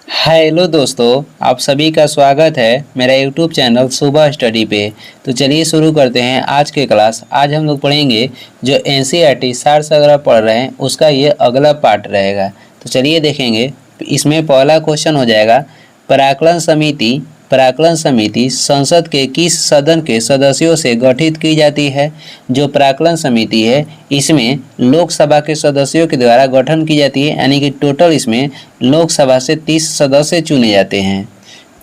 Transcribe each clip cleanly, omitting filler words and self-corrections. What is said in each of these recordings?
Hello दोस्तों, आप सभी का स्वागत है मेरा यूट्यूब चैनल सुबह स्टडी पे। तो चलिए शुरू करते हैं आज के क्लास। आज हम लोग पढ़ेंगे जो एनसीईआरटी सार संग्रह पढ़ रहे हैं उसका ये अगला पार्ट रहेगा। तो चलिए देखेंगे। इसमें पहला क्वेश्चन हो जाएगा, प्राक्कलन समिति संसद के किस सदन के सदस्यों से गठित की जाती है। जो प्राक्कलन समिति है इसमें लोकसभा के सदस्यों के द्वारा गठन की जाती है, यानी कि टोटल इसमें लोकसभा से 30 सदस्य चुने जाते हैं।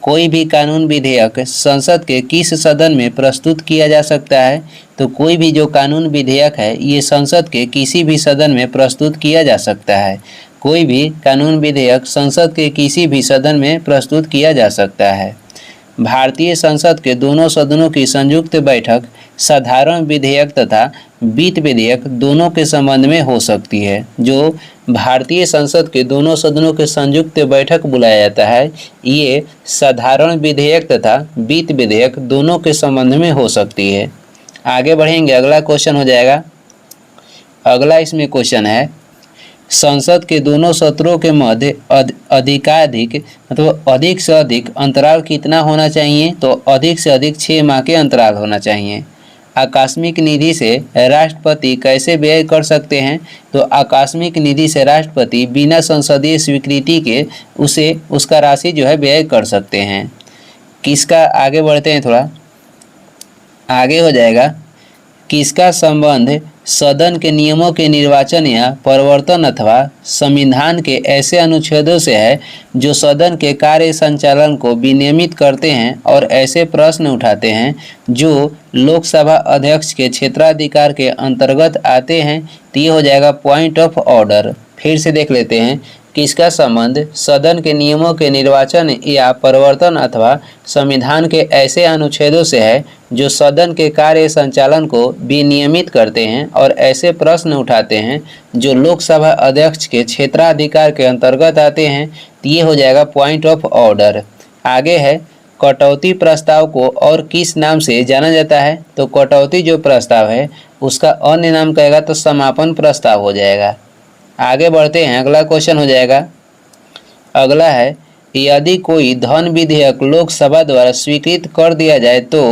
कोई भी कानून विधेयक संसद के किस सदन में प्रस्तुत किया जा सकता है। तो कोई भी जो कानून विधेयक है ये संसद के किसी भी सदन में प्रस्तुत किया जा सकता है। कोई भी कानून विधेयक संसद के किसी भी सदन में प्रस्तुत किया जा सकता है। भारतीय संसद के दोनों सदनों की संयुक्त बैठक साधारण विधेयक तथा वित्त विधेयक दोनों के संबंध में हो सकती है। जो भारतीय संसद के दोनों सदनों के संयुक्त बैठक बुलाया जाता है ये साधारण विधेयक तथा वित्त विधेयक दोनों के संबंध में हो सकती है। आगे बढ़ेंगे, अगला क्वेश्चन हो जाएगा। अगला इसमें क्वेश्चन है, संसद के दोनों सत्रों के मध्य अधिकाधिक मतलब अधिक से अधिक अंतराल कितना होना चाहिए। तो अधिक से अधिक 6 माह के अंतराल होना चाहिए। आकस्मिक निधि से राष्ट्रपति कैसे व्यय कर सकते हैं। तो आकस्मिक निधि से राष्ट्रपति बिना संसदीय स्वीकृति के उसका राशि जो है व्यय कर सकते हैं। किसका, आगे बढ़ते हैं थोड़ा आगे हो जाएगा, किसका संबंध सदन के नियमों के निर्वाचन या परिवर्तन अथवा संविधान के ऐसे अनुच्छेदों से है जो सदन के कार्य संचालन को विनियमित करते हैं और ऐसे प्रश्न उठाते हैं जो लोकसभा अध्यक्ष के क्षेत्राधिकार के अंतर्गत आते हैं। तो ये हो जाएगा पॉइंट ऑफ ऑर्डर। फिर से देख लेते हैं, किसका संबंध सदन के नियमों के निर्वाचन या परिवर्तन अथवा संविधान के ऐसे अनुच्छेदों से है जो सदन के कार्य संचालन को विनियमित करते हैं और ऐसे प्रश्न उठाते हैं जो लोकसभा अध्यक्ष के क्षेत्राधिकार के अंतर्गत आते हैं। तो ये हो जाएगा पॉइंट ऑफ ऑर्डर। आगे है, कटौती प्रस्ताव को और किस नाम से जाना जाता है। तो कटौती जो प्रस्ताव है उसका अन्य नाम कहेगा तो समापन प्रस्ताव हो जाएगा। आगे बढ़ते हैं, अगला क्वेश्चन हो जाएगा। अगला है, यदि कोई धन विधेयक लोकसभा द्वारा स्वीकृत कर दिया जाए तो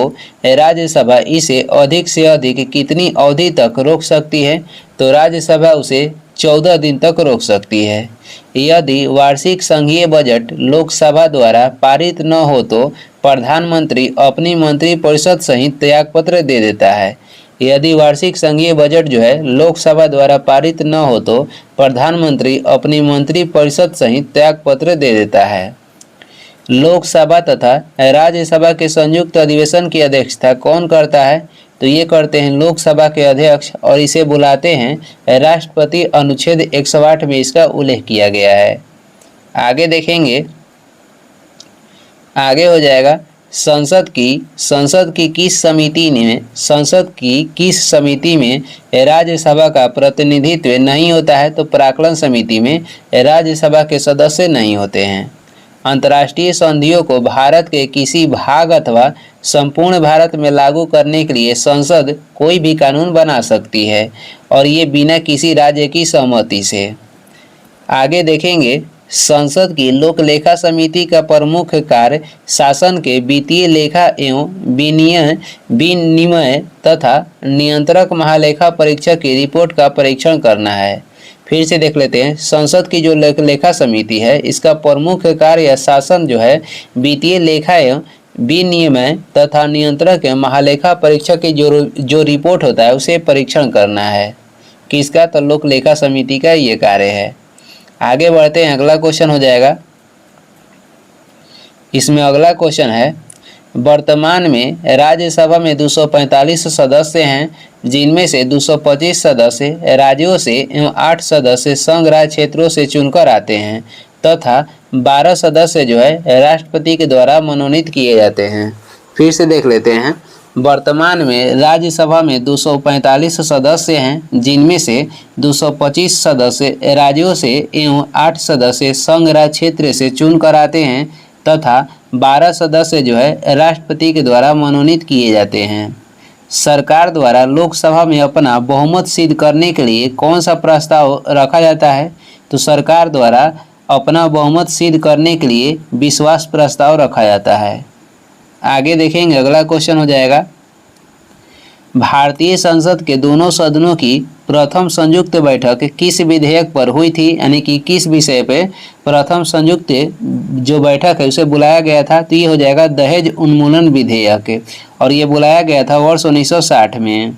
राज्यसभा इसे अधिक से अधिक कितनी अवधि तक रोक सकती है। तो राज्यसभा उसे 14 दिन तक रोक सकती है। यदि वार्षिक संघीय बजट लोकसभा द्वारा पारित न हो तो प्रधानमंत्री अपनी मंत्रिपरिषद सहित त्यागपत्र दे देता है। यदि वार्षिक संघीय बजट जो है लोकसभा द्वारा पारित न हो तो प्रधानमंत्री अपनी मंत्रिपरिषद सहित त्यागपत्र दे देता है। लोकसभा तथा राज्यसभा के संयुक्त अधिवेशन की अध्यक्षता कौन करता है। तो ये करते हैं लोकसभा के अध्यक्ष और इसे बुलाते हैं राष्ट्रपति। अनुच्छेद 108 में इसका उल्लेख किया गया है। आगे देखेंगे, आगे हो जाएगा, संसद की किस समिति में राज्यसभा का प्रतिनिधित्व नहीं होता है। तो प्राक्कलन समिति में राज्यसभा के सदस्य नहीं होते हैं। अंतर्राष्ट्रीय संधियों को भारत के किसी भाग अथवा संपूर्ण भारत में लागू करने के लिए संसद कोई भी कानून बना सकती है और ये बिना किसी राज्य की सहमति से। आगे देखेंगे, संसद की लोक लेखा समिति का प्रमुख कार्य शासन के वित्तीय लेखा एवं विनिमय तथा नियंत्रक महालेखा परीक्षक की रिपोर्ट का परीक्षण करना है। फिर से देख लेते हैं, संसद की जो लोक लेखा समिति है इसका प्रमुख कार्य या शासन जो है वित्तीय लेखा एवं विनिमय तथा नियंत्रक एवं महालेखा परीक्षक की जो रिपोर्ट होता है उसे परीक्षण करना है। किसका, तो लोक लेखा समिति का ये कार्य है। आगे बढ़ते हैं, अगला क्वेश्चन हो जाएगा। इसमें अगला क्वेश्चन है, वर्तमान में राज्यसभा में 245 सदस्य हैं जिनमें से 225 सदस्य राज्यों से एवं 8 सदस्य संघ राज्य क्षेत्रों से चुनकर आते हैं तथा 12 सदस्य जो है राष्ट्रपति के द्वारा मनोनीत किए जाते हैं। फिर से देख लेते हैं, वर्तमान में राज्यसभा में 245 सदस्य हैं जिनमें से 225 सदस्य राज्यों से एवं 8 सदस्य संघ राज्य क्षेत्र से चुनकर आते हैं तथा 12 सदस्य जो है राष्ट्रपति के द्वारा मनोनीत किए जाते हैं। सरकार द्वारा लोकसभा में अपना बहुमत सिद्ध करने के लिए कौन सा प्रस्ताव रखा जाता है। तो सरकार द्वारा अपना बहुमत सिद्ध करने के लिए विश्वास प्रस्ताव रखा जाता है। आगे देखेंगे, अगला क्वेश्चन हो जाएगा, भारतीय संसद के दोनों सदनों की प्रथम संयुक्त बैठक किस विधेयक पर हुई थी, यानी कि किस विषय पे प्रथम संयुक्त जो बैठक है उसे बुलाया गया था। तो ये हो जाएगा दहेज उन्मूलन विधेयक, और ये बुलाया गया था वर्ष 1960 में।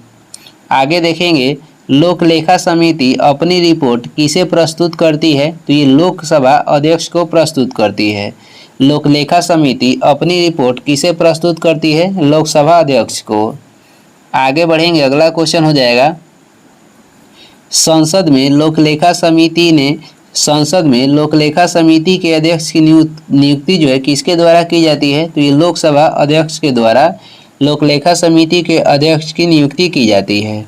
आगे देखेंगे, लोक लेखा समिति अपनी रिपोर्ट किसे प्रस्तुत करती है। तो ये लोकसभा अध्यक्ष को प्रस्तुत करती है। लोक लेखा समिति अपनी रिपोर्ट किसे प्रस्तुत करती है, लोकसभा अध्यक्ष को। आगे बढ़ेंगे, अगला क्वेश्चन हो जाएगा, संसद में लोकलेखा समिति के अध्यक्ष की नियुक्ति जो है किसके द्वारा की जाती है। तो ये लोकसभा अध्यक्ष के द्वारा लोकलेखा समिति के अध्यक्ष की नियुक्ति की जाती है।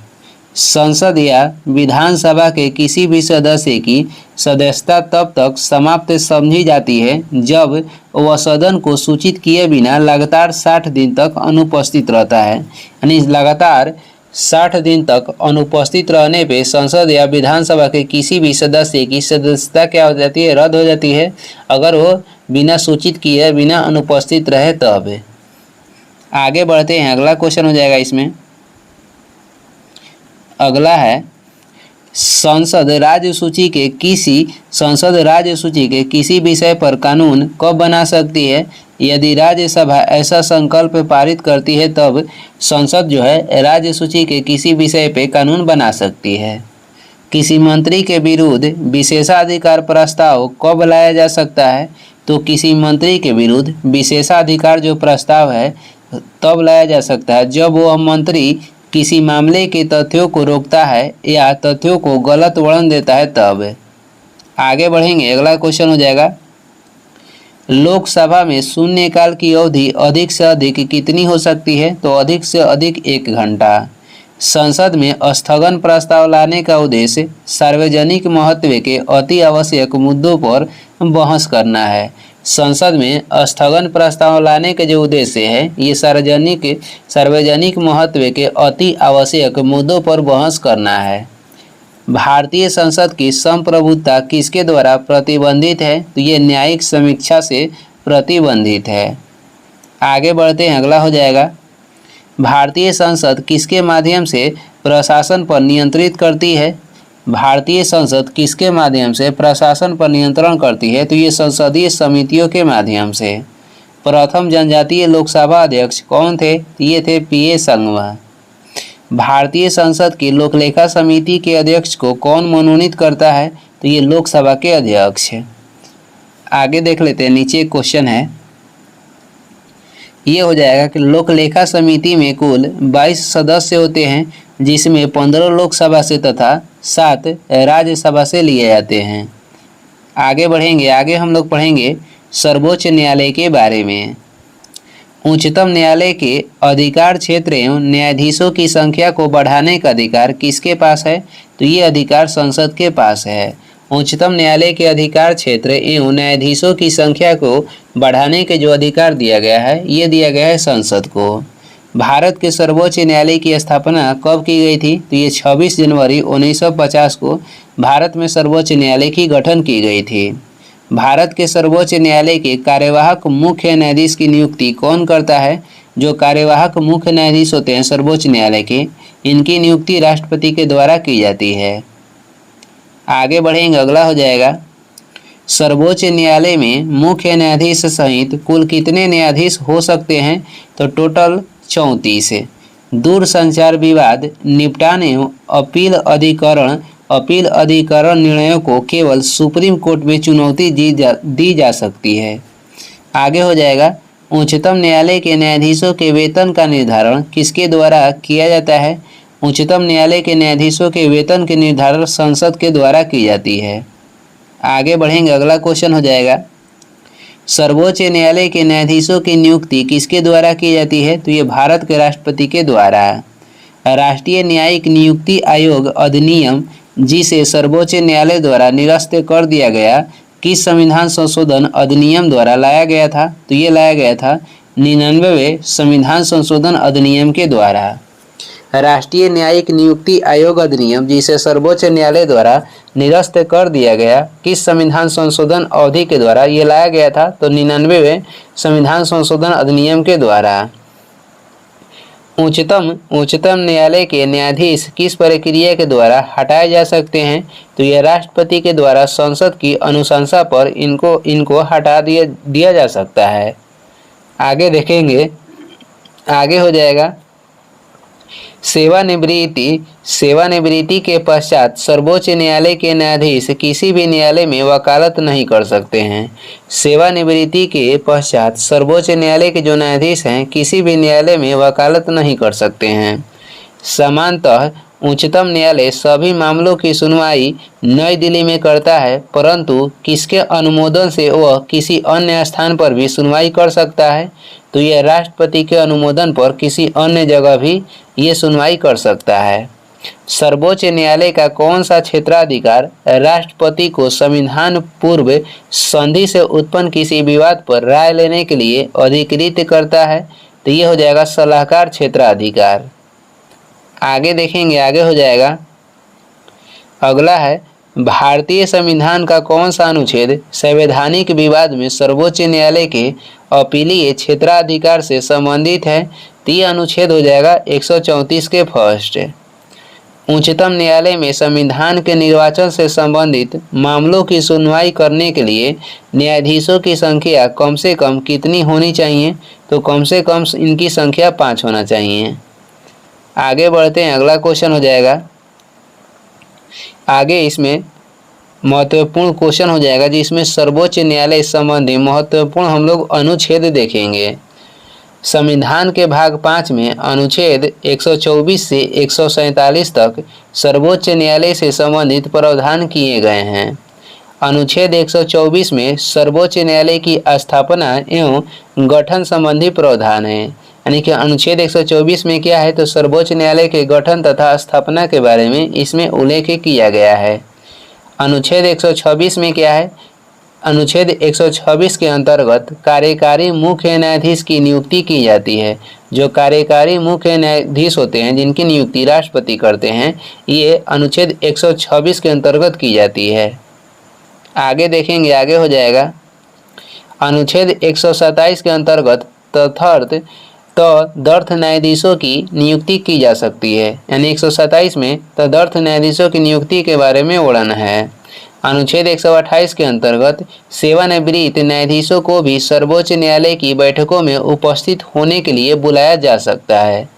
संसद या विधानसभा के किसी भी सदस्य की सदस्यता तब तक समाप्त समझी जाती है जब वह सदन को सूचित किए बिना लगातार 60 दिन तक अनुपस्थित रहता है। यानी लगातार 60 दिन तक अनुपस्थित रहने पे संसद या विधानसभा के किसी भी सदस्य की सदस्यता क्या हो जाती है, रद्द हो जाती है, अगर वो बिना सूचित किए बिना अनुपस्थित रहे तब। आगे बढ़ते हैं, अगला क्वेश्चन हो जाएगा इसमें। अगला है, संसद राज्य सूची के किसी विषय पर कानून कब बना सकती है। यदि राज्यसभा ऐसा संकल्प पारित करती है तब संसद जो है राज्य सूची के किसी विषय पे कानून बना सकती है। किसी मंत्री के विरुद्ध विशेषाधिकार प्रस्ताव कब लाया जा सकता है। तो किसी मंत्री के विरुद्ध विशेषाधिकार जो प्रस्ताव है तब लाया जा सकता है जब वह मंत्री किसी मामले के तथ्यों को रोकता है या तथ्यों को गलत वर्णन देता है तब। आगे बढ़ेंगे, अगला क्वेश्चन हो जाएगा, लोकसभा में शून्यकाल की अवधि अधिक से अधिक कितनी हो सकती है। तो अधिक से अधिक 1 घंटा। संसद में स्थगन प्रस्ताव लाने का उद्देश्य सार्वजनिक महत्व के अति आवश्यक मुद्दों पर बहस करना है। संसद में स्थगन प्रस्ताव लाने के जो उद्देश्य है ये सार्वजनिक महत्व के अति आवश्यक मुद्दों पर बहस करना है। भारतीय संसद की संप्रभुता किसके द्वारा प्रतिबंधित है। तो ये न्यायिक समीक्षा से प्रतिबंधित है। आगे बढ़ते हैं, अगला हो जाएगा, भारतीय संसद किसके माध्यम से प्रशासन पर नियंत्रित करती है। भारतीय संसद किसके माध्यम से प्रशासन पर नियंत्रण करती है। तो ये संसदीय समितियों के माध्यम से। प्रथम जनजातीय लोकसभा अध्यक्ष कौन थे। ये थे पीए संगमा। भारतीय संसद की लोकलेखा समिति के अध्यक्ष को कौन मनोनीत करता है। तो ये लोकसभा के अध्यक्ष। आगे देख लेते हैं, नीचे एक क्वेश्चन है, ये हो जाएगा कि लोकलेखा समिति में कुल 22 सदस्य होते हैं जिसमें 15 लोकसभा से तथा 7 राज्यसभा से लिए जाते हैं। आगे बढ़ेंगे, आगे हम लोग पढ़ेंगे सर्वोच्च न्यायालय के बारे में। उच्चतम न्यायालय के अधिकार क्षेत्र एवं न्यायाधीशों की संख्या को बढ़ाने का अधिकार किसके पास है। तो ये अधिकार संसद के पास है। उच्चतम न्यायालय के अधिकार क्षेत्र एवं न्यायाधीशों की संख्या को बढ़ाने के जो अधिकार दिया गया है ये दिया गया है संसद को। भारत के सर्वोच्च न्यायालय की स्थापना कब की गई थी। तो ये 26 जनवरी 1950 को भारत में सर्वोच्च न्यायालय की गठन की गई थी। भारत के सर्वोच्च न्यायालय के कार्यवाहक मुख्य न्यायाधीश की नियुक्ति कौन करता है। जो कार्यवाहक मुख्य न्यायाधीश होते हैं सर्वोच्च न्यायालय के, इनकी नियुक्ति राष्ट्रपति के द्वारा की जाती है। आगे बढ़ेंगे, अगला हो जाएगा, सर्वोच्च न्यायालय में मुख्य न्यायाधीश सहित कुल कितने न्यायाधीश हो सकते हैं। तो टोटल 34। दूरसंचार विवाद निपटान एवं अपील अधिकरण निर्णयों को केवल सुप्रीम कोर्ट में चुनौती दी जा सकती है। आगे हो जाएगा, उच्चतम न्यायालय के न्यायाधीशों के वेतन का निर्धारण किसके द्वारा किया जाता है। उच्चतम न्यायालय के न्यायाधीशों के वेतन के निर्धारण संसद के द्वारा की जाती है। आगे बढ़ेंगे, अगला क्वेश्चन हो जाएगा, सर्वोच्च न्यायालय के न्यायाधीशों की नियुक्ति किसके द्वारा की जाती है। तो ये भारत के राष्ट्रपति के द्वारा। राष्ट्रीय न्यायिक नियुक्ति आयोग अधिनियम जिसे सर्वोच्च न्यायालय द्वारा निरस्त कर दिया गया किस संविधान संशोधन अधिनियम द्वारा लाया गया था। तो ये लाया गया था 99वें संविधान संशोधन अधिनियम के द्वारा। राष्ट्रीय न्यायिक नियुक्ति आयोग अधिनियम, जिसे सर्वोच्च न्यायालय द्वारा निरस्त कर दिया गया, किस संविधान संशोधन अवधि के द्वारा ये लाया गया था? तो 99वें संविधान संशोधन अधिनियम के द्वारा। उच्चतम न्यायालय के न्यायाधीश किस प्रक्रिया के द्वारा हटाए जा सकते हैं? तो यह राष्ट्रपति के द्वारा संसद की अनुशंसा पर इनको हटा दिया जा सकता है। आगे देखेंगे, आगे हो जाएगा सेवानिवृत्ति के पश्चात सर्वोच्च न्यायालय के न्यायाधीश किसी भी न्यायालय में वकालत नहीं कर सकते हैं। सेवानिवृत्ति के पश्चात सर्वोच्च न्यायालय के जो न्यायाधीश हैं किसी भी न्यायालय में वकालत नहीं कर सकते हैं। सामान्यतः उच्चतम न्यायालय सभी मामलों की सुनवाई नई दिल्ली में करता है, परंतु किसके अनुमोदन से वह किसी अन्य स्थान पर भी सुनवाई कर सकता है? तो यह राष्ट्रपति के अनुमोदन पर किसी अन्य जगह भी ये सुनवाई कर सकता है। सर्वोच्च न्यायालय का कौन सा क्षेत्राधिकार राष्ट्रपति को संविधान पूर्व संधि से उत्पन्न किसी विवाद पर राय लेने के लिए अधिकृत करता है? तो ये हो जाएगा सलाहकार क्षेत्राधिकार। आगे देखेंगे, आगे हो जाएगा, अगला है भारतीय संविधान का कौन सा अनुच्छेद संवैधानिक विवाद में सर्वोच्च न्यायालय के अपीलीय क्षेत्राधिकार से संबंधित है? तो यह अनुच्छेद हो जाएगा 134 के फर्स्ट। उच्चतम न्यायालय में संविधान के निर्वाचन से संबंधित मामलों की सुनवाई करने के लिए न्यायाधीशों की संख्या कम से कम कितनी होनी चाहिए? तो कम से कम इनकी संख्या 5 होना चाहिए। आगे बढ़ते हैं, अगला क्वेश्चन हो जाएगा, आगे इसमें महत्वपूर्ण क्वेश्चन हो जाएगा जिसमें सर्वोच्च न्यायालय संबंधी महत्वपूर्ण हम लोग अनुच्छेद देखेंगे। संविधान के भाग 5 में अनुच्छेद 124 से 147 तक सर्वोच्च न्यायालय से संबंधित प्रावधान किए गए हैं। अनुच्छेद 124 में सर्वोच्च न्यायालय की स्थापना एवं गठन संबंधी प्रावधान है। यानी कि अनुच्छेद 124 में क्या है? तो सर्वोच्च न्यायालय के गठन तथा स्थापना के बारे में इसमें उल्लेख किया गया है। अनुच्छेद 126 में क्या है? अनुच्छेद 126 के अंतर्गत कार्यकारी मुख्य न्यायाधीश की नियुक्ति की जाती है। जो कार्यकारी मुख्य न्यायाधीश होते हैं जिनकी नियुक्ति राष्ट्रपति करते हैं, ये अनुच्छेद 126 के अंतर्गत की जाती है। आगे देखेंगे, आगे हो जाएगा, अनुच्छेद 127 के अंतर्गत तदर्थ न्यायाधीशों की नियुक्ति की जा सकती है। यानी 127 में तदर्थ न्यायाधीशों की नियुक्ति के बारे में वर्णन है। अनुच्छेद 128 के अंतर्गत सेवानिवृत्त न्यायाधीशों को भी सर्वोच्च न्यायालय की बैठकों में उपस्थित होने के लिए बुलाया जा सकता है।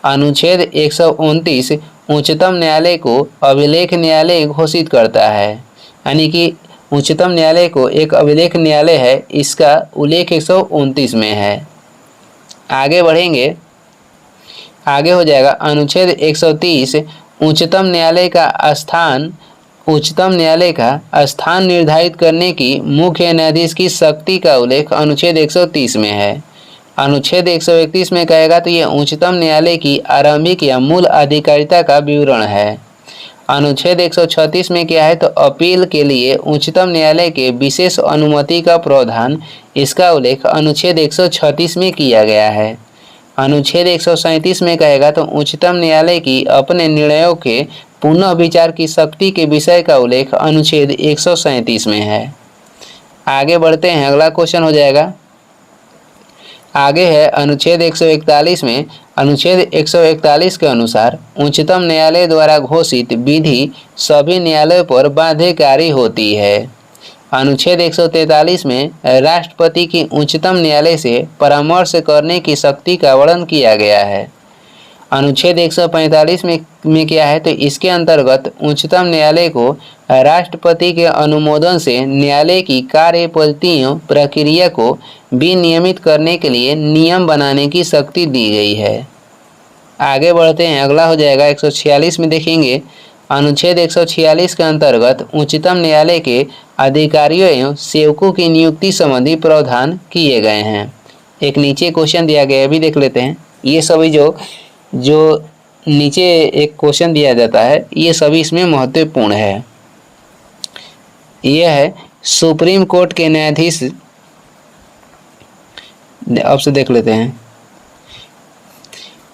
अनुच्छेद 129 उच्चतम न्यायालय को अभिलेख न्यायालय घोषित करता है। यानी कि उच्चतम न्यायालय को एक अभिलेख न्यायालय है, इसका उल्लेख 129 में है। आगे बढ़ेंगे, आगे हो जाएगा, अनुच्छेद 130 उच्चतम न्यायालय का स्थान निर्धारित करने की मुख्य न्यायाधीश की शक्ति का उल्लेख अनुच्छेद 130 में है। अनुच्छेद 131 में कहेगा तो यह उच्चतम न्यायालय की आरंभिक या मूल अधिकारिता का विवरण है। अनुच्छेद 136 में क्या है? तो अपील के लिए उच्चतम न्यायालय के विशेष अनुमति का प्रावधान, इसका उल्लेख अनुच्छेद 136 में किया गया है। अनुच्छेद 137 में कहेगा तो उच्चतम न्यायालय की अपने निर्णयों के पुनः विचार की शक्ति के विषय का उल्लेख अनुच्छेद 137 में है। आगे बढ़ते हैं, अगला क्वेश्चन हो जाएगा, आगे है अनुच्छेद 141 में। अनुच्छेद 141 के अनुसार उच्चतम न्यायालय द्वारा घोषित विधि सभी न्यायालयों पर बाध्यकारी होती है। अनुच्छेद 143 में राष्ट्रपति की उच्चतम न्यायालय से परामर्श करने की शक्ति का वर्णन किया गया है। अनुच्छेद 145 में क्या है? तो इसके अंतर्गत उच्चतम न्यायालय को राष्ट्रपति के अनुमोदन से न्यायालय की कार्य पद्धतियों प्रक्रिया को विनियमित करने के लिए नियम बनाने की शक्ति दी गई है। आगे बढ़ते हैं, अगला हो जाएगा 146 में देखेंगे। अनुच्छेद 146 के अंतर्गत उच्चतम न्यायालय के अधिकारियों एवं सेवकों की नियुक्ति संबंधी प्रावधान किए गए हैं। एक नीचे क्वेश्चन दिया गया है, अभी देख लेते हैं। ये सभी जो नीचे एक क्वेश्चन दिया जाता है, ये सभी इसमें महत्वपूर्ण है। यह है सुप्रीम कोर्ट के न्यायाधीश, अब से देख लेते हैं।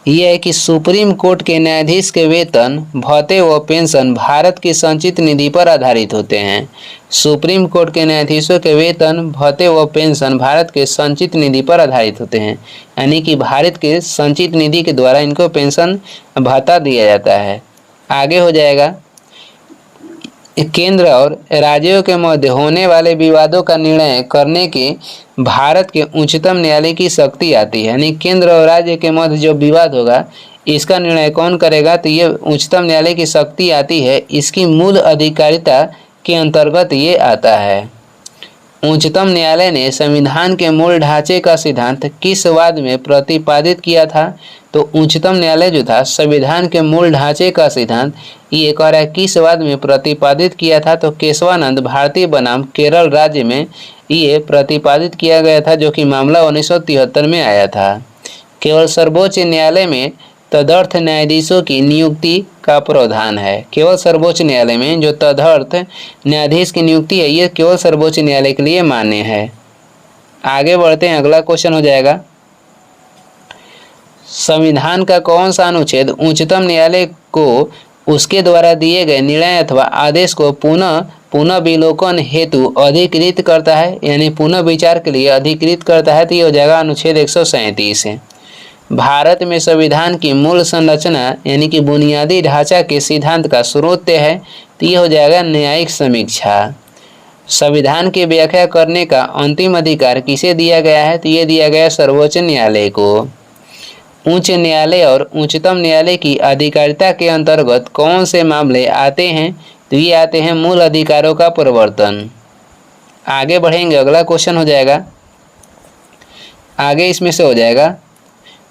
ये है कि सुप्रीम कोर्ट के न्यायाधीश के वेतन, भत्ते व पेंशन भारत की संचित निधि पर आधारित होते हैं। सुप्रीम कोर्ट के न्यायाधीशों के वेतन, भत्ते व पेंशन भारत के संचित निधि पर आधारित होते हैं, यानी कि भारत के संचित निधि के द्वारा इनको पेंशन भत्ता दिया जाता है। आगे हो जाएगा, केंद्र और राज्यों के मध्य होने वाले विवादों का निर्णय करने के भारत के उच्चतम न्यायालय की शक्ति आती है, यानी केंद्र और राज्य के मध्य जो विवाद होगा इसका निर्णय कौन करेगा, तो ये उच्चतम न्यायालय की शक्ति आती है। इसकी मूल अधिकारिता के अंतर्गत ये आता है। उच्चतम न्यायालय ने संविधान के मूल ढांचे का सिद्धांत किस वाद में प्रतिपादित किया था, तो उच्चतम न्यायालय जो था संविधान के मूल ढांचे का सिद्धांत ये कह रहा है किस वाद में प्रतिपादित किया था, तो केशवानंद भारती बनाम केरल राज्य में ये प्रतिपादित किया गया था, जो कि मामला 1973 में आया था। केवल सर्वोच्च न्यायालय में तदर्थ न्यायाधीशों की नियुक्ति का प्रावधान है। केवल सर्वोच्च न्यायालय में जो तदर्थ न्यायाधीश की नियुक्ति है ये केवल सर्वोच्च न्यायालय के लिए मान्य है। आगे बढ़ते हैं, अगला क्वेश्चन हो जाएगा, संविधान का कौन सा अनुच्छेद उच्चतम न्यायालय को उसके द्वारा दिए गए निर्णय अथवा आदेश को पुनः विलोकन हेतु अधिकृत करता है, यानी पुनः विचार के लिए अधिकृत करता है, तो ये हो जाएगा अनुच्छेद 137 है। भारत में संविधान की मूल संरचना यानी कि बुनियादी ढांचा के सिद्धांत का स्रोत है, तो ये हो जाएगा न्यायिक समीक्षा। संविधान की व्याख्या करने का अंतिम अधिकार किसे दिया गया है, तो ये दिया गया सर्वोच्च न्यायालय को। उच्च न्यायालय और उच्चतम न्यायालय की अधिकारिता के अंतर्गत कौन से मामले आते हैं, तो ये आते हैं मूल अधिकारों का प्रवर्तन। आगे बढ़ेंगे, अगला क्वेश्चन हो जाएगा, आगे इसमें से हो जाएगा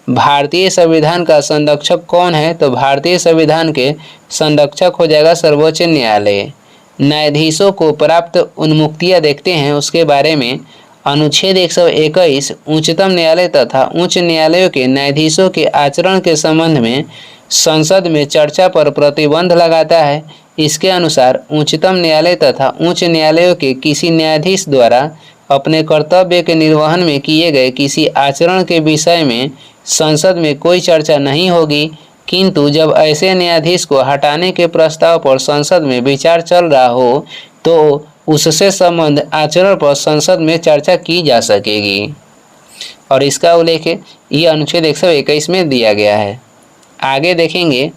भारतीय संविधान का संरक्षक कौन है, तो भारतीय संविधान के संरक्षक हो जाएगा सर्वोच्च न्यायालय। न्यायाधीशों को प्राप्त उन्मुक्तियां देखते हैं उसके बारे में। अनुच्छेद 121 उच्चतम न्यायालय तथा उच्च न्यायालयों के न्यायाधीशों के आचरण के संबंध में संसद में चर्चा पर प्रतिबंध लगाता है। इसके अनुसार उच्चतम न्यायालय तथा उच्च न्यायालयों के किसी न्यायाधीश द्वारा अपने कर्तव्य के निर्वहन में किए गए किसी आचरण के विषय में संसद में कोई चर्चा नहीं होगी, किंतु जब ऐसे न्यायाधीश को हटाने के प्रस्ताव पर संसद में विचार चल रहा हो तो उससे संबंध आचरण पर संसद में चर्चा की जा सकेगी। और इसका उल्लेख ये अनुच्छेद 121 में दिया गया है। आगे देखेंगे,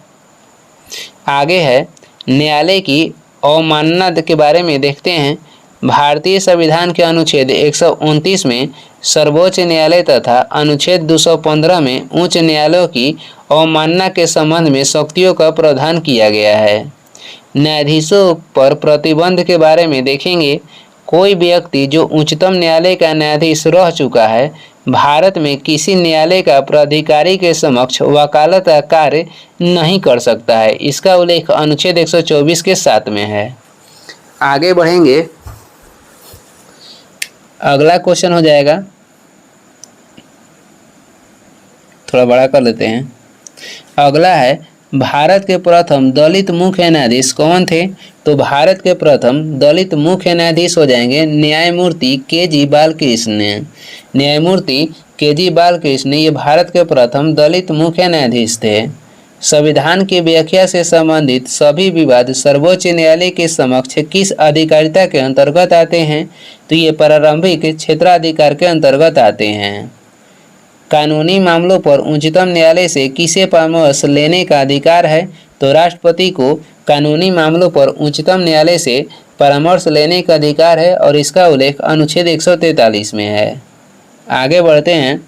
आगे है न्यायालय की अवमानना के बारे में देखते हैं। भारतीय संविधान के अनुच्छेद 129 में सर्वोच्च न्यायालय तथा अनुच्छेद 215 में उच्च न्यायालयों की अवमानना के संबंध में शक्तियों का प्रावधान किया गया है। न्यायाधीशों पर प्रतिबंध के बारे में देखेंगे। कोई व्यक्ति जो उच्चतम न्यायालय का न्यायाधीश रह चुका है भारत में किसी न्यायालय का प्राधिकारी के समक्ष वकालत का कार्य नहीं कर सकता है। इसका उल्लेख अनुच्छेद 124 के 7 में है। आगे बढ़ेंगे, अगला क्वेश्चन हो जाएगा, थोड़ा बड़ा कर लेते हैं। अगला है भारत के प्रथम दलित मुख्य न्यायाधीश कौन थे, तो भारत के प्रथम दलित मुख्य न्यायाधीश हो जाएंगे न्यायमूर्ति के.जी. बालकृष्ण। न्यायमूर्ति के.जी. बालकृष्ण ये भारत के प्रथम दलित मुख्य न्यायाधीश थे। संविधान की व्याख्या से संबंधित सभी विवाद सर्वोच्च न्यायालय के समक्ष किस अधिकारिता के अंतर्गत आते हैं, तो ये प्रारंभिक क्षेत्राधिकार के अंतर्गत आते हैं। कानूनी मामलों पर उच्चतम न्यायालय से किसे परामर्श लेने का अधिकार है, तो राष्ट्रपति को कानूनी मामलों पर उच्चतम न्यायालय से परामर्श लेने का अधिकार है और इसका उल्लेख अनुच्छेद 143 में है। आगे बढ़ते हैं,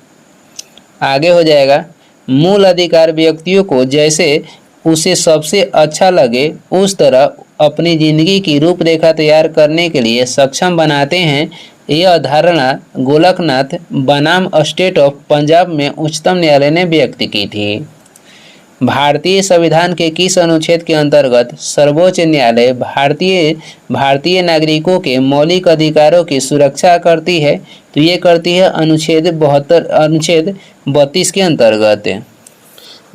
आगे हो जाएगा मूल अधिकार व्यक्तियों को जैसे उसे सबसे अच्छा लगे उस तरह अपनी जिंदगी की रूपरेखा तैयार करने के लिए सक्षम बनाते हैं। यह धारणा गोलकनाथ बनाम स्टेट ऑफ पंजाब में उच्चतम न्यायालय ने व्यक्त की थी। भारतीय संविधान के किस अनुच्छेद के अंतर्गत सर्वोच्च न्यायालय भारतीय नागरिकों के मौलिक अधिकारों की सुरक्षा करती है, तो ये करती है अनुच्छेद 32 के अंतर्गत।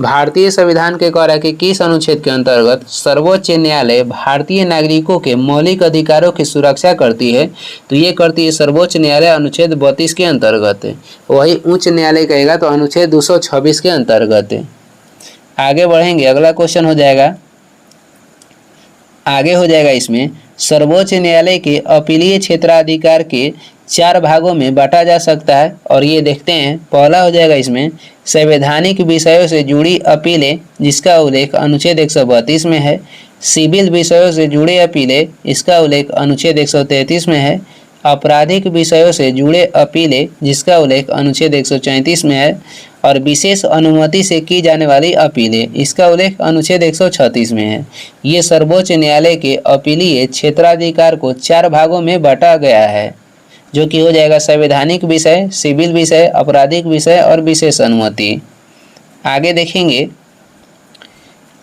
भारतीय संविधान के कार्य के किस अनुच्छेद के अंतर्गत सर्वोच्च न्यायालय भारतीय नागरिकों के मौलिक अधिकारों की सुरक्षा करती है, तो ये करती है सर्वोच्च न्यायालय अनुच्छेद 32 के अंतर्गत। वही उच्च न्यायालय कहेगा तो अनुच्छेद 226 के अंतर्गत। आगे बढ़ेंगे, अगला क्वेश्चन हो जाएगा, आगे हो जाएगा इसमें सर्वोच्च न्यायालय के अपीलीय क्षेत्राधिकार के 4 भागों में बांटा जा सकता है। और ये देखते हैं, पहला हो जाएगा इसमें संवैधानिक विषयों से जुड़ी अपीलें, जिसका उल्लेख अनुच्छेद 132 में है। सिविल विषयों से जुड़े अपीलें, इसका उल्लेख अनुच्छेद 133 में है। आपराधिक विषयों से जुड़े अपीलें, जिसका उल्लेख अनुच्छेद 134 में है। और विशेष अनुमति से की जाने वाली अपीलें, इसका उल्लेख अनुच्छेद 136 में है। ये सर्वोच्च न्यायालय के अपीलीय क्षेत्राधिकार को 4 भागों में बांटा गया है, जो कि हो जाएगा संवैधानिक विषय, सिविल विषय, आपराधिक विषय और विशेष अनुमति। आगे देखेंगे,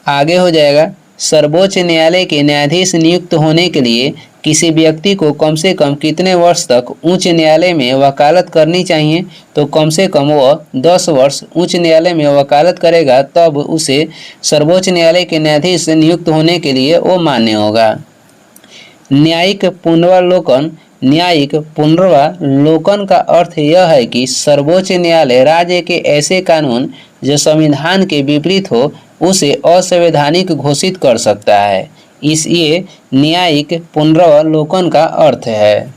आगे हो जाएगा सर्वोच्च न्यायालय के न्यायाधीश नियुक्त होने के लिए किसी व्यक्ति को कम से कम कितने वर्ष तक उच्च न्यायालय में वकालत करनी चाहिए। तो कम से कम वह 10 वर्ष उच्च न्यायालय में वकालत करेगा, तब उसे सर्वोच्च न्यायालय के न्यायाधीश नियुक्त होने के लिए वो मान्य होगा। न्यायिक पुनरावलोकन, न्यायिक पुनरावलोकन का अर्थ यह है कि सर्वोच्च न्यायालय राज्य के ऐसे कानून जो संविधान के विपरीत हो उसे असंवैधानिक घोषित कर सकता है। ये न्यायिक पुनरावलोकन का अर्थ है।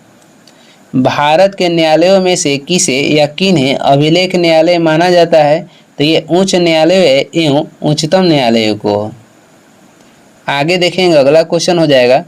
भारत के न्यायालयों में से किसे या किन्हें अभिलेख न्यायालय माना जाता है। तो ये उच्च न्यायालय एवं उच्चतम न्यायालय को। आगे देखेंगे, अगला क्वेश्चन हो जाएगा,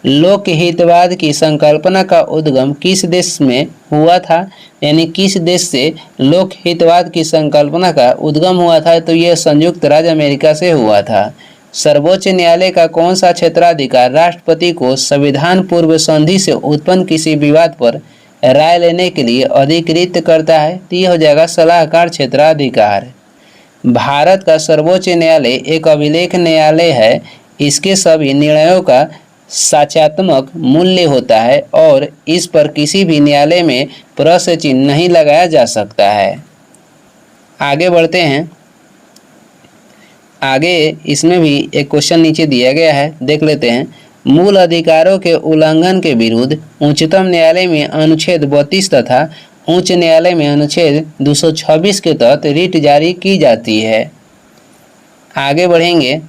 लोकहितवाद की संकल्पना का उद्गम किस देश में हुआ था। यानी किस देश से लोकहितवाद की संकल्पना का उद्गम हुआ था। तो यह संयुक्त राज्य अमेरिका से हुआ था। सर्वोच्च न्यायालय का कौन सा क्षेत्राधिकार राष्ट्रपति को संविधान पूर्व संधि से उत्पन्न किसी विवाद पर राय लेने के लिए अधिकृत करता है। तो यह हो जाएगा सलाहकार क्षेत्राधिकार। भारत का सर्वोच्च न्यायालय एक अभिलेख न्यायालय है। इसके सभी निर्णयों का साक्ष्यात्मक मूल्य होता है और इस पर किसी भी न्यायालय में प्रश्न चिन्ह नहीं लगाया जा सकता है। आगे बढ़ते हैं, आगे इसमें भी एक क्वेश्चन नीचे दिया गया है, देख लेते हैं। मूल अधिकारों के उल्लंघन के विरुद्ध उच्चतम न्यायालय में अनुच्छेद 32 तथा उच्च न्यायालय में अनुच्छेद 226 के तहत रिट जारी की जाती है। आगे बढ़ेंगे,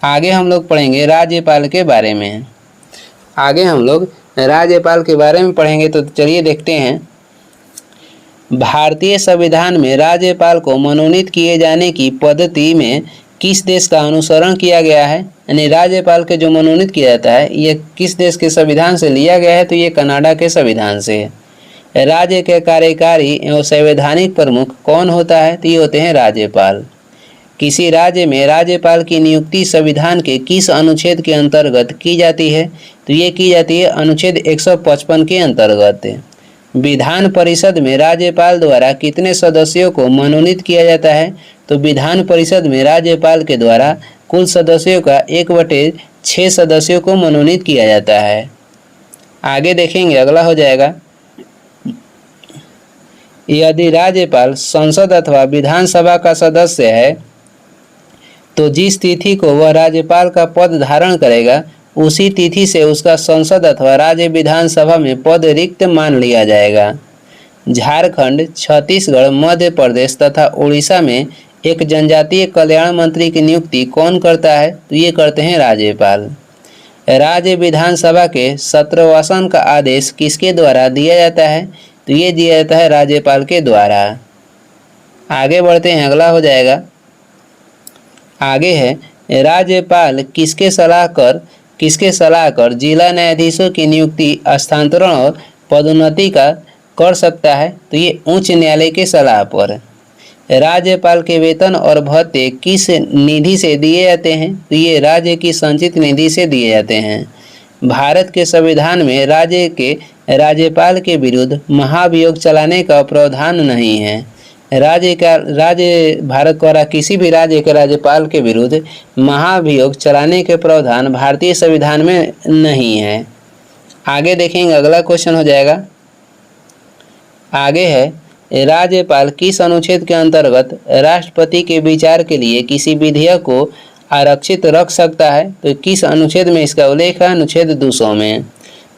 आगे हम लोग पढ़ेंगे राज्यपाल के बारे में। आगे हम लोग राज्यपाल के बारे में पढ़ेंगे। तो चलिए देखते हैं, भारतीय संविधान में राज्यपाल को मनोनीत किए जाने की पद्धति में किस देश का अनुसरण किया गया है। यानी राज्यपाल के जो मनोनीत किया जाता है ये किस देश के संविधान से लिया गया है। तो ये कनाडा के संविधान से। राज्य के कार्यकारी एवं संवैधानिक प्रमुख कौन होता है। तो ये होते हैं राज्यपाल। किसी राज्य में राज्यपाल की नियुक्ति संविधान के किस अनुच्छेद के अंतर्गत की जाती है। तो ये की जाती है अनुच्छेद 155 के अंतर्गत। विधान परिषद में राज्यपाल द्वारा कितने सदस्यों को मनोनीत किया जाता है। तो विधान परिषद में राज्यपाल के द्वारा कुल सदस्यों का 1/6 सदस्यों को मनोनीत किया जाता है। आगे देखेंगे, अगला हो जाएगा, यदि राज्यपाल संसद अथवा विधानसभा का सदस्य है तो जिस तिथि को वह राज्यपाल का पद धारण करेगा उसी तिथि से उसका संसद अथवा राज्य विधानसभा में पद रिक्त मान लिया जाएगा। झारखंड, छत्तीसगढ़, मध्य प्रदेश तथा उड़ीसा में एक जनजातीय कल्याण मंत्री की नियुक्ति कौन करता है। तो ये करते हैं राज्यपाल। राज्य विधानसभा के सत्रवासन का आदेश किसके द्वारा दिया जाता है। तो ये दिया जाता है राज्यपाल के द्वारा। आगे बढ़ते हैं, अगला हो जाएगा, आगे है राज्यपाल किसके सलाह कर जिला न्यायाधीशों की नियुक्ति, स्थानांतरण और पदोन्नति का कर सकता है। तो ये उच्च न्यायालय के सलाह पर। राज्यपाल के वेतन और भत्ते किस निधि से दिए जाते हैं। तो ये राज्य की संचित निधि से दिए जाते हैं। भारत के संविधान में राज्यपाल के विरुद्ध महाभियोग चलाने का प्रावधान नहीं है। भारत द्वारा किसी भी राज्य के राज्यपाल के विरुद्ध महाभियोग चलाने के प्रावधान भारतीय संविधान में नहीं है। आगे देखेंगे, अगला क्वेश्चन हो जाएगा, आगे है राज्यपाल किस अनुच्छेद के अंतर्गत राष्ट्रपति के विचार के लिए किसी विधेयक को आरक्षित रख सकता है। तो किस अनुच्छेद में इसका उल्लेख है। अनुच्छेद 200 में।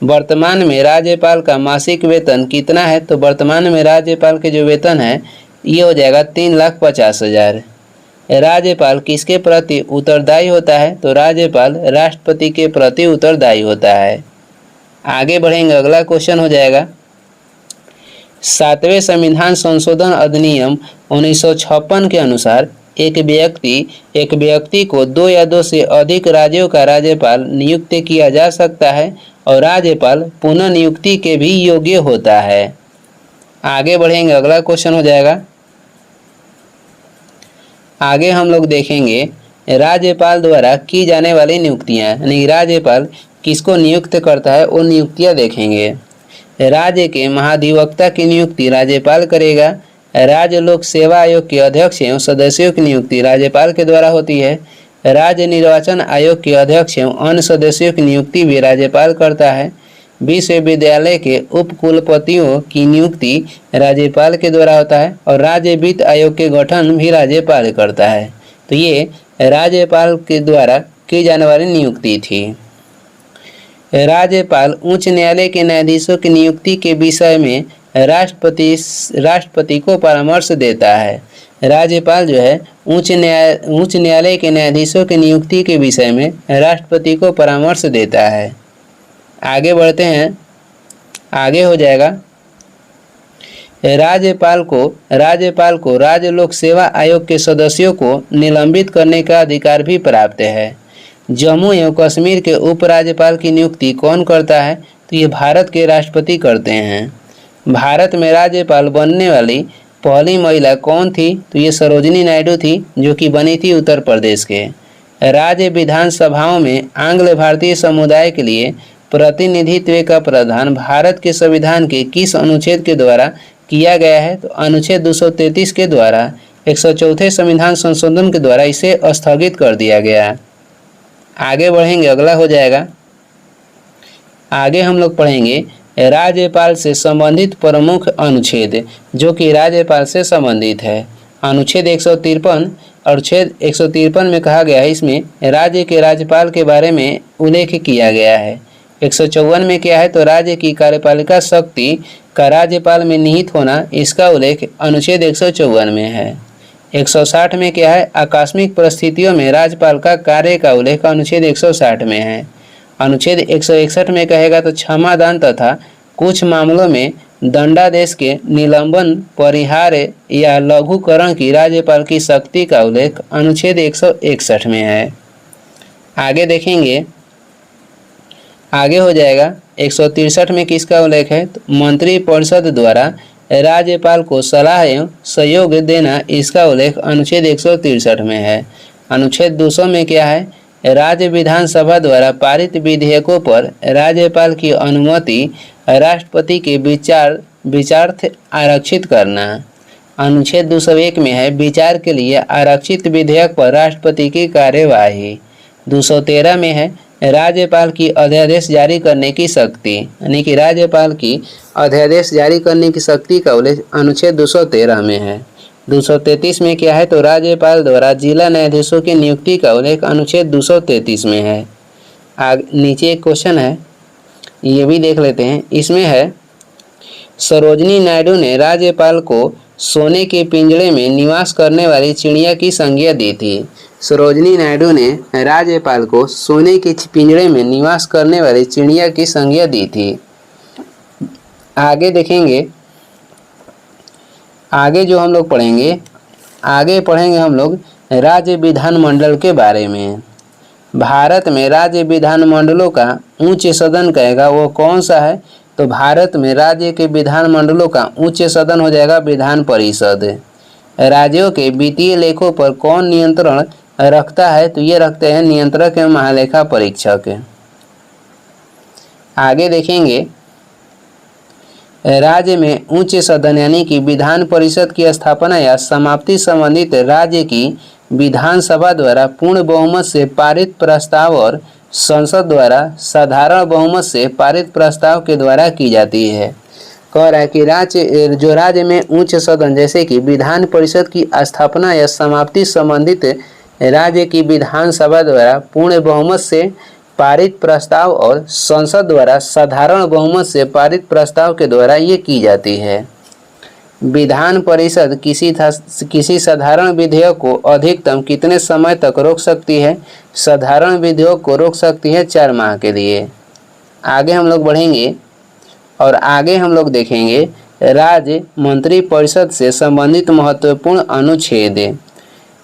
वर्तमान में राज्यपाल का मासिक वेतन कितना है। तो वर्तमान में राज्यपाल के जो वेतन है ये हो जाएगा 3,50,000। राज्यपाल किसके प्रति उत्तरदायी होता है? तो राज्यपाल राष्ट्रपति के प्रति उत्तरदायी होता है। आगे बढ़ेंगे, अगला क्वेश्चन हो जाएगा 7वें संविधान संशोधन अधिनियम 1956 के अनुसार एक व्यक्ति को 2 या 2 से अधिक राज्यों का राज्यपाल नियुक्त किया जा सकता है और राज्यपाल पुनः नियुक्ति के भी योग्य होता है। आगे बढ़ेंगे, अगला क्वेश्चन हो जाएगा, आगे हम लोग देखेंगे राज्यपाल द्वारा की जाने वाली नियुक्तियां, यानी राज्यपाल किसको नियुक्त करता है वो नियुक्तियां देखेंगे। राज्य के महाधिवक्ता की नियुक्ति राज्यपाल करेगा। राज्य लोक सेवा आयोग के अध्यक्ष एवं सदस्यों की नियुक्ति राज्यपाल के द्वारा होती है। राज्य निर्वाचन आयोग के अध्यक्ष एवं अन्य सदस्यों की नियुक्ति भी राज्यपाल करता है। विश्वविद्यालय के उपकुलपतियों की नियुक्ति राज्यपाल के द्वारा होता है और राज्य वित्त आयोग के गठन भी राज्यपाल करता है। तो ये राज्यपाल के द्वारा की जाने वाली नियुक्ति थी। राज्यपाल उच्च न्यायालय के न्यायाधीशों की नियुक्ति के विषय में राष्ट्रपति को परामर्श देता है। राज्यपाल जो है उच्च न्यायालय के न्यायाधीशों की नियुक्ति के विषय में राष्ट्रपति को परामर्श देता है। आगे बढ़ते हैं, आगे हो जाएगा राज्यपाल को राज्य लोक सेवा आयोग के सदस्यों को निलंबित करने का अधिकार भी प्राप्त है। जम्मू एवं कश्मीर के उपराज्यपाल की नियुक्ति कौन करता है? तो ये भारत के राष्ट्रपति करते हैं। भारत में राज्यपाल बनने वाली पहली महिला कौन थी? तो ये सरोजिनी नायडू थी, जो कि बनी थी उत्तर प्रदेश के। राज्य विधानसभाओं में आंग्ल भारतीय समुदाय के लिए प्रतिनिधित्व का प्रावधान भारत के संविधान के किस अनुच्छेद के द्वारा किया गया है? तो अनुच्छेद 233 के द्वारा 104वें संविधान संशोधन के द्वारा इसे स्थगित कर दिया गया। आगे बढ़ेंगे, अगला हो जाएगा, आगे हम लोग पढ़ेंगे राज्यपाल से संबंधित प्रमुख अनुच्छेद, जो कि राज्यपाल से संबंधित है। अनुच्छेद 153 और अनुच्छेद 153 में कहा गया है, इसमें राज्य के राज्यपाल के बारे में उल्लेख किया गया है। 154 में क्या है? तो राज्य की कार्यपालिका शक्ति का राज्यपाल में निहित होना, इसका उल्लेख अनुच्छेद 154 में है। 160 में क्या है? आकस्मिक परिस्थितियों में राज्यपाल का कार्य का उल्लेख अनुच्छेद 160 में है। अनुच्छेद 161 में कहेगा तो क्षमादान तथा कुछ मामलों में दंडादेश के निलंबन, परिहार या लघुकरण की राज्यपाल की शक्ति का उल्लेख अनुच्छेद 161 में है। आगे देखेंगे, आगे हो जाएगा 163 में किसका उल्लेख है? तो मंत्रिपरिषद द्वारा राज्यपाल को सलाह एवं सहयोग देना, इसका उल्लेख अनुच्छेद 163 में है। अनुच्छेद 200 में क्या है? राज्य विधानसभा द्वारा पारित विधेयकों पर राज्यपाल की अनुमति राष्ट्रपति के विचारार्थ आरक्षित करना। अनुच्छेद 201 में है विचार के लिए आरक्षित विधेयक पर राष्ट्रपति की कार्यवाही। 213 में है राज्यपाल की अध्यादेश जारी करने की शक्ति, यानी कि राज्यपाल की अध्यादेश जारी करने की शक्ति का उल्लेख अनुच्छेद 213 में है। 233 में क्या है? तो राज्यपाल द्वारा जिला न्यायाधीशों की नियुक्ति का उल्लेख अनुच्छेद 233 में है। नीचे एक क्वेश्चन है, ये भी देख लेते हैं। इसमें है सरोजिनी नायडू ने राज्यपाल को सोने के पिंजड़े में निवास करने वाली चिड़िया की संज्ञा दी थी। सरोजिनी नायडू ने राज्यपाल को सोने के पिंजड़े में निवास करने वाली चिड़िया की संज्ञा दी थी। आगे देखेंगे, आगे जो हम लोग पढ़ेंगे, आगे पढ़ेंगे हम लोग राज्य विधानमंडल के बारे में। भारत में राज्य विधानमंडलों का उच्च सदन कहेगा वो कौन सा है? तो भारत में राज्य के विधानमंडलों का उच्च सदन हो जाएगा विधान परिषद। राज्यों के वित्तीय लेखों पर कौन नियंत्रण रखता है? तो ये रखते हैं नियंत्रक एवं महालेखा परीक्षक। आगे देखेंगे राज्य में उच्च सदन यानी कि विधान परिषद की स्थापना या समाप्ति संबंधित राज्य की विधानसभा द्वारा पूर्ण बहुमत से पारित प्रस्ताव और संसद द्वारा साधारण बहुमत से पारित प्रस्ताव के द्वारा की जाती है। कह रहा है कि राज्य में उच्च सदन जैसे कि विधान परिषद की स्थापना या समाप्ति संबंधित राज्य की विधानसभा द्वारा पूर्ण बहुमत से पारित प्रस्ताव और संसद द्वारा साधारण बहुमत से पारित प्रस्ताव के द्वारा ये की जाती है। विधान परिषद किसी साधारण विधेयक को अधिकतम कितने समय तक रोक सकती है? साधारण विधेयक को रोक सकती है 4 माह के लिए। आगे हम लोग बढ़ेंगे और आगे हम लोग देखेंगे राज्य मंत्रिपरिषद से संबंधित महत्वपूर्ण अनुच्छेद।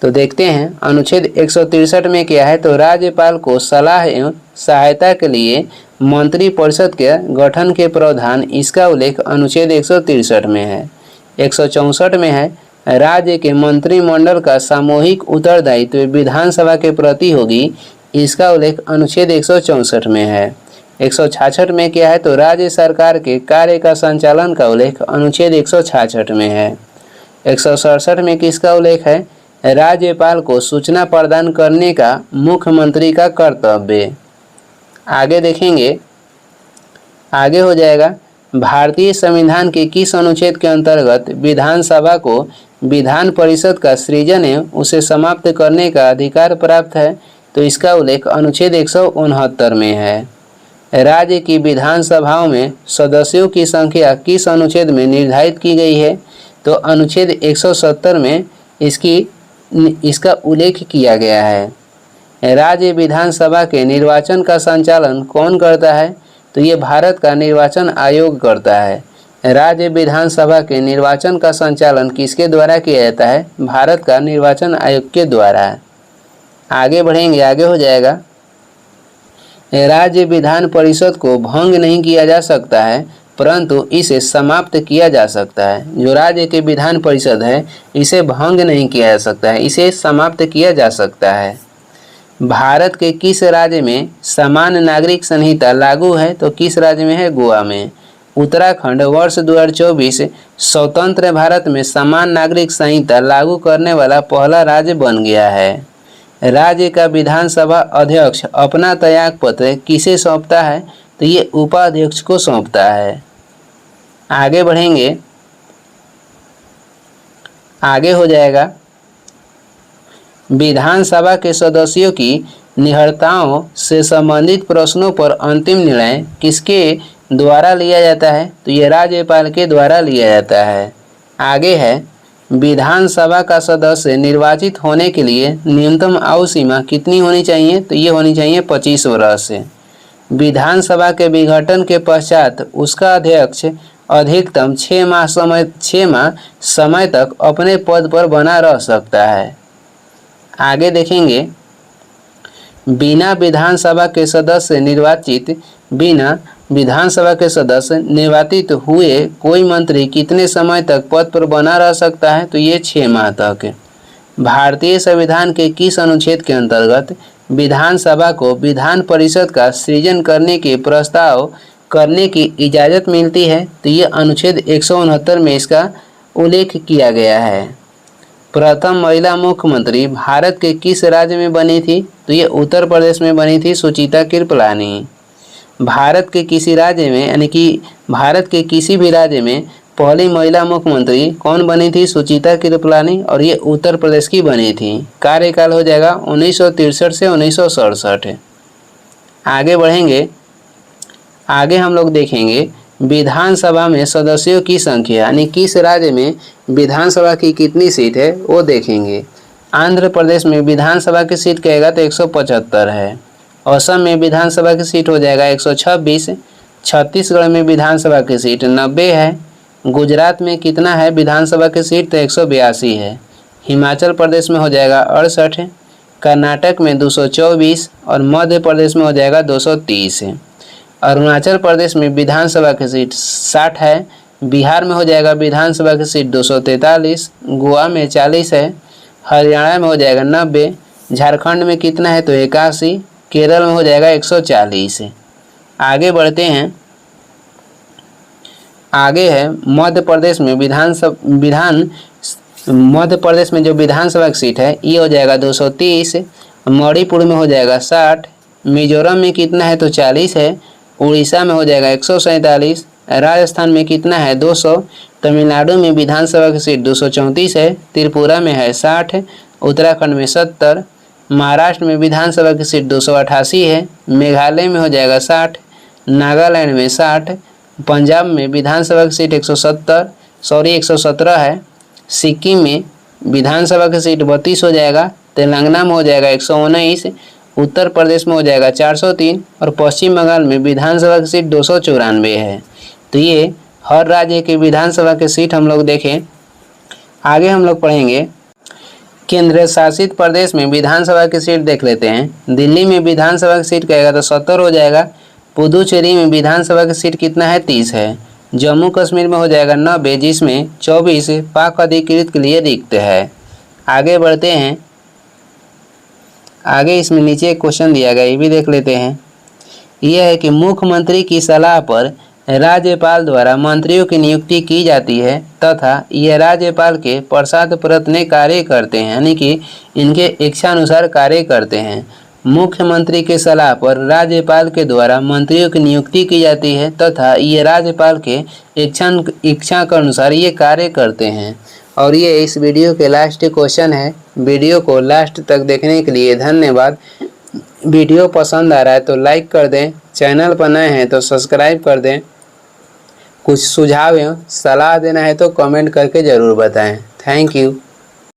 तो देखते हैं अनुच्छेद 163 में क्या है। तो राज्यपाल को सलाह एवं सहायता के लिए मंत्रिपरिषद के गठन के प्रावधान, इसका उल्लेख अनुच्छेद 163 में है। 164 में है राज्य के मंत्रिमंडल का सामूहिक उत्तरदायित्व विधानसभा के प्रति होगी, इसका उल्लेख अनुच्छेद 164 में है। 166 में क्या है। तो राज्य सरकार के कार्य का संचालन का उल्लेख अनुच्छेद 166 में है। 167 में किसका उल्लेख है? राज्यपाल को सूचना प्रदान करने का मुख्यमंत्री का कर्तव्य। आगे देखेंगे, आगे हो जाएगा भारतीय संविधान के किस अनुच्छेद के अंतर्गत विधानसभा को विधान परिषद का सृजन एवं उसे समाप्त करने का अधिकार प्राप्त है? तो इसका उल्लेख अनुच्छेद 169 में है। राज्य की विधानसभाओं में सदस्यों की संख्या किस अनुच्छेद में निर्धारित की गई है? तो अनुच्छेद 170 में इसका उल्लेख किया गया है। राज्य विधानसभा के निर्वाचन का संचालन कौन करता है? तो ये भारत का निर्वाचन आयोग करता है। राज्य विधानसभा के निर्वाचन का संचालन किसके द्वारा किया जाता है? भारत का निर्वाचन आयोग के द्वारा। आगे बढ़ेंगे, आगे हो जाएगा राज्य विधान परिषद को भंग नहीं किया जा सकता है, परंतु इसे समाप्त किया जा सकता है। जो राज्य के विधान परिषद है इसे भंग नहीं किया जा सकता है, इसे समाप्त किया जा सकता है। भारत के किस राज्य में समान नागरिक संहिता लागू है? तो किस राज्य में है? गोवा में। उत्तराखंड वर्ष 2024 स्वतंत्र भारत में समान नागरिक संहिता लागू करने वाला पहला राज्य बन गया है। राज्य का विधानसभा अध्यक्ष अपना त्याग पत्र किसे सौंपता है? तो ये उपाध्यक्ष को सौंपता है। आगे बढ़ेंगे, आगे हो जाएगा विधानसभा के सदस्यों की निहरताओं से संबंधित प्रश्नों पर अंतिम निर्णय किसके द्वारा लिया जाता है? तो ये राज्यपाल के द्वारा लिया जाता है। आगे है विधानसभा का सदस्य निर्वाचित होने के लिए न्यूनतम आयु सीमा कितनी होनी चाहिए? तो ये होनी चाहिए 25 वर्ष। विधानसभा के विघटन के पश्चात उसका अध्यक्ष अधिकतम 6 माह समय तक अपने पद पर बना रह सकता है। आगे देखेंगे बिना विधानसभा के सदस्य निर्वाचित हुए कोई मंत्री कितने समय तक पद पर बना रह सकता है? तो ये 6 माह तक। भारतीय संविधान के किस अनुच्छेद के अंतर्गत विधानसभा को विधान परिषद का सृजन करने के प्रस्ताव करने की इजाज़त मिलती है? तो ये अनुच्छेद 169 में इसका उल्लेख किया गया है। प्रथम महिला मुख्यमंत्री भारत के किस राज्य में बनी थी? तो ये उत्तर प्रदेश में बनी थी, सुचिता कृपलानी। भारत के किसी राज्य में यानी कि भारत के किसी भी राज्य में पहली महिला मुख्यमंत्री कौन बनी थी? सुचिता कृपलानी, और ये उत्तर प्रदेश की बनी थी। कार्यकाल हो जाएगा 1963 से 1967। आगे बढ़ेंगे, आगे हम लोग देखेंगे विधानसभा में सदस्यों की संख्या यानी किस राज्य में विधानसभा की कितनी सीट है वो देखेंगे। आंध्र प्रदेश में विधानसभा की सीट कहेगा तो 175 है। असम में विधानसभा की सीट हो जाएगा 126। छत्तीसगढ़ में विधानसभा की सीट 90 है। गुजरात में कितना है विधानसभा की सीट? तो 182 है। हिमाचल प्रदेश में हो जाएगा 68, कर्नाटक में 224 और मध्य प्रदेश में हो जाएगा 230 है। अरुणाचल प्रदेश में विधानसभा की सीट 60 है। बिहार में हो जाएगा विधानसभा की सीट 243, गोवा में 40 है, हरियाणा में हो जाएगा 90, झारखंड में कितना है? तो 81, केरल में हो जाएगा 140। आगे बढ़ते हैं, आगे है मध्य प्रदेश में मध्य प्रदेश में जो विधानसभा की सीट है ये हो जाएगा 230, मणिपुर में हो जाएगा 60, मिजोरम में कितना है? तो 40 है, उड़ीसा में हो जाएगा 147, राजस्थान में कितना है? 200, तमिलनाडु में विधानसभा की सीट 234 है, त्रिपुरा में है 60, उत्तराखंड में 70, महाराष्ट्र में विधानसभा की सीट 288 है, मेघालय में हो जाएगा 60, नागालैंड में 60, पंजाब में विधानसभा की सीट 170, सॉरी 117 है। सिक्किम में विधानसभा की सीट 32 हो जाएगा, तेलंगाना में हो जाएगा 119, उत्तर प्रदेश में हो जाएगा 403 और पश्चिम बंगाल में विधानसभा की सीट 294 है। तो ये हर राज्य की विधानसभा की सीट हम लोग देखें। आगे हम लोग पढ़ेंगे केंद्र शासित प्रदेश में विधानसभा की सीट देख लेते हैं। दिल्ली में विधानसभा की सीट कहेगा तो 70 हो जाएगा। पुदुचेरी में विधानसभा की सीट कितना है, 30 है। जम्मू कश्मीर में हो जाएगा 90, जिसमें 24 पाक अधिकृत के लिए रिक्त है। आगे बढ़ते हैं। आगे इसमें नीचे एक क्वेश्चन दिया गया, ये भी देख लेते हैं। यह है कि मुख्यमंत्री की सलाह पर राज्यपाल द्वारा मंत्रियों की नियुक्ति की जाती है तथा यह राज्यपाल के पश्चात कार्य करते हैं, यानी कि इनके इच्छानुसार कार्य करते हैं। मुख्यमंत्री के सलाह पर राज्यपाल के द्वारा मंत्रियों की नियुक्ति की जाती है तथा ये राज्यपाल के इच्छा के अनुसार ये कार्य करते हैं। और ये इस वीडियो के लास्ट क्वेश्चन है। वीडियो को लास्ट तक देखने के लिए धन्यवाद। वीडियो पसंद आ रहा है तो लाइक कर दें, चैनल पर नए हैं तो सब्सक्राइब कर दें। कुछ सुझाव या सलाह देना है तो कमेंट करके ज़रूर बताएं। Thank you.